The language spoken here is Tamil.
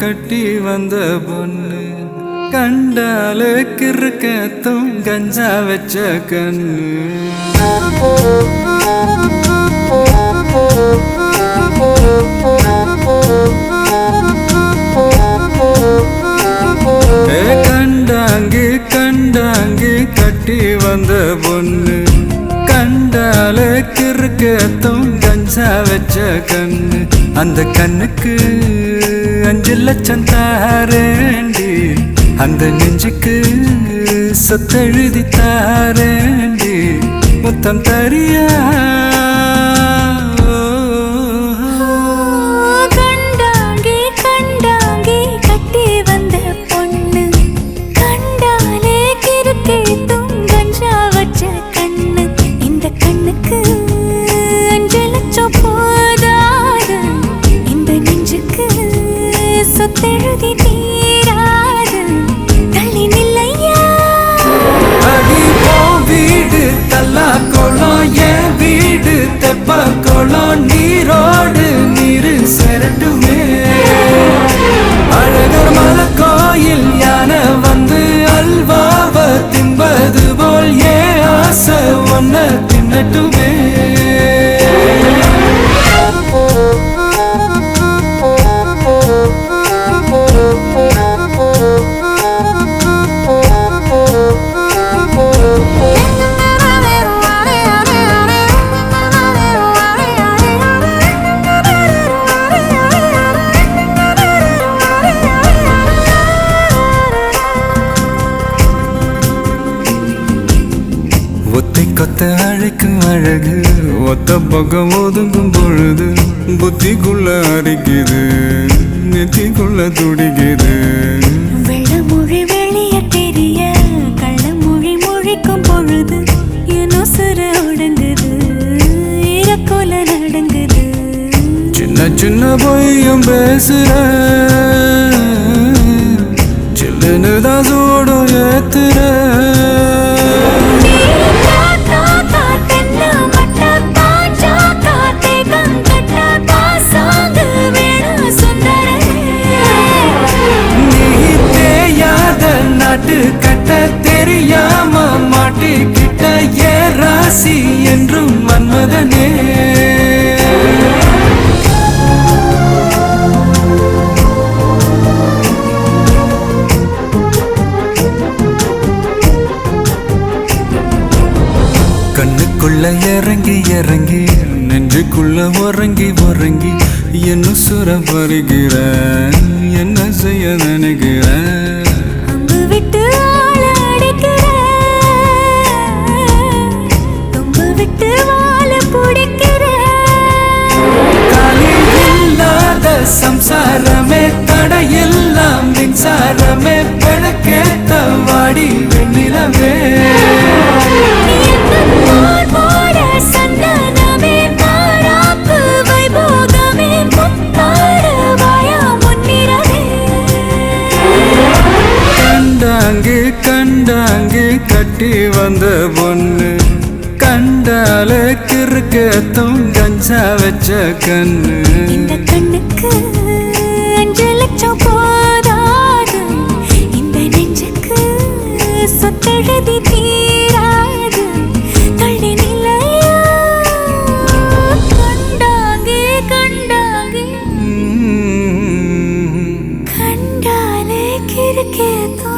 கட்டி வந்த பொண்ணு கண்டாலே கிறுக்கத்தும் கஞ்சா வச்ச கண்ணு கண்டாங்கி கண்டாங்கி கட்டி வந்த பொண்ணு கண்டாலே கிறுக்கத்தும் கஞ்சா வச்ச கண்ணு அந்த கண்ணுக்கு 5 லட்சம் தாரேண்டி அந்த நெஞ்சுக்கு சொத்தெழுதி தாரேண்டி முத்தம் தரியா கண்டாங்கி கண்டாங்கி கட்டி வந்த பொண்ணு கண்டாலே கிறுக்கத்தும் கஞ்சா வச்ச கண்ணு இந்த கண்ணுக்கு 5 லட்சம் போதாது இந்த நெஞ்சுக்கு சொத்தெழுதி தீராது தள்ளி நில்லையா அடி போ வீடு தல்லா கோலம் என் வீடு தெப்ப கோலம் நீரோடு நீரு செரட்டுமே அழகர் மலை கோயில் யானை வந்து அல்வாவ தின்பது போல் ஏன் ஆசை ஒன்ன தின்னட்டுமே ஒத்தை கொத்த அழைக்கும் அழகு ஒத்த பக்கம் ஒதுங்கும் பொழுது புத்திக்குள்ள அரிக்குது நெத்திக்குள்ள துடிக்குது வெள்ளமொழி வெளிய தெரிய கள்ளமொழி மொழிக்கும் பொழுது ஏனோ சிற உடங்குது இறக்கோல நடங்குது சின்ன சின்ன பொய்யும் பேசுற சில்லுன்னு தான் சூடும் ஏத்துற கட்ட தெரியாம மாட்டிக்கிட்ட ஏ ராசி என்றும் மன்மதனே கண்ணுக்குள்ள இறங்கி இறங்கி நெஞ்சுக்குள்ள உறங்கி உறங்கி என்ன சுர பருகிற என்ன செய்ய நினைக்கிற விட்டு ஆள அடிக்கிற தும்பு விட்டு வாழ பிடிக்கிற காலில்லாத சம்சாரமே தடையெல்லாம் மின்சாரமே பிழக்கேத்த வாடி வெண்ணிலவே சந்தனமே மாறாப்பு வைபோகமே முத்தாறு வாயா முன்னிறவே கண்டாங்கி கண்டாங்கி கட்டி வந்த பொண்ணு கண்டாலே கிறுக்கத்தும் கஞ்சா வச்ச கண்ணு இந்த கண்ணுக்கு 5 லட்சம் போதாது இந்த நெஞ்சுக்கு சொத்தெழுதி தீராது தள்ளி நிலையா கண்டாங்கி கண்டாங்கி கண்டாலே கிறுக்கேதோ